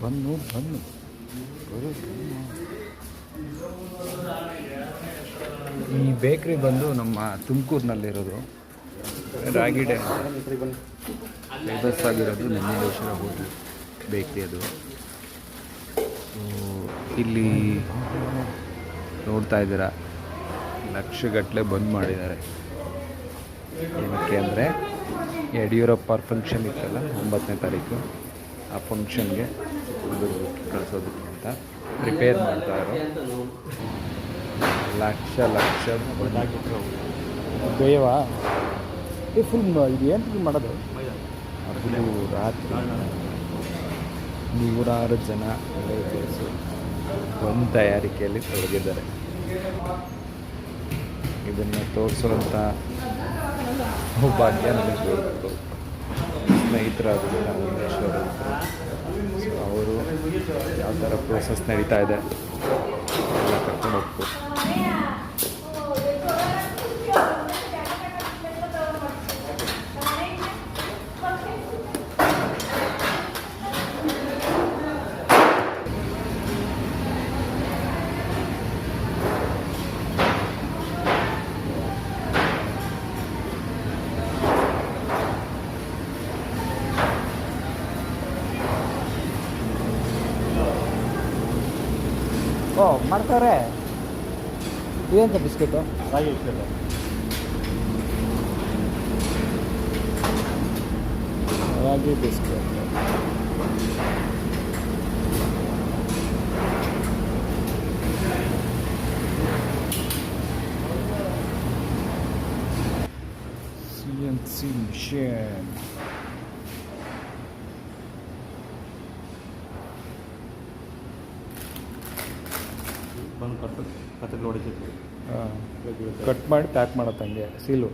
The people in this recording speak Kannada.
ಬನ್ನು ಈ ಬೇಕ್ರಿ ಬಂದು ನಮ್ಮ ತುಮಕೂರಿನಲ್ಲಿರೋದು ರಾಗಿ ಡ್ಯಾಮ್ ಫೇಮಸ್ ಆಗಿರೋದು ನಂದಿನೇಶ್ವರ ಹೋಟೆಲ್ ಬೇಕ್ರಿ ಅದು. ಇಲ್ಲಿ ನೋಡ್ತಾ ಇದ್ದೀರಾ ಲಕ್ಷಗಟ್ಟಲೆ ಬಂದ್ ಮಾಡಿದ್ದಾರೆ. ಏನಕ್ಕೆ ಅಂದರೆ ಯಡಿಯೂರಪ್ಪ ಫಂಕ್ಷನ್ ಇತ್ತಲ್ಲ 9ನೇ ತಾರೀಕು, ಆ ಫಂಕ್ಷನ್ಗೆ ಕಳಿಸೋದಕ್ಕೆ ಅಂತ ಪ್ರಿಪೇರ್ ಮಾಡ್ತಾ ಇರೋ ಲಕ್ಷ ಬೇಯವಾ ಈ ಫುಲ್ ಇದು ಏನು ಮಾಡೋದು ಅದು ರಾತ್ರಿ 100 ಜನ ಲೇಬರ್ಸು ಒಂದು ತಯಾರಿಕೆಯಲ್ಲಿ ತೊಡಗಿದ್ದಾರೆ. ಇದನ್ನು ತೋರಿಸುವಂಥ ಭಾಗ್ಯ ನನಗೆ ದೊರಕಿತು. ಸ್ನೇಹಿತರಾದರು ನಂದಿನೇಶ್ವರ ಸೊ ಅವರು ಯಾವ ಥರ ಪ್ರೋಸೆಸ್ ನಡೀತಾ ಇದೆ ಎಲ್ಲ ಕರ್ಕೊಂಡು ಹೋಗ್ತು. ಓ ಮಾಡ್ತಾರೆ. ಇದೇಂತ ಬಿಸ್ಕೆಟು? ರಾಗಿ ಬಿಸ್ಕೆಟು. ರಾಗಿ ಬಿಸ್ಕೆಟ್. CNC machine. ಕಟ್ ಮಾಡಿ ಪ್ಯಾಕ್ ಮಾಡತ್ತಂಗೆ ಸೀಲು.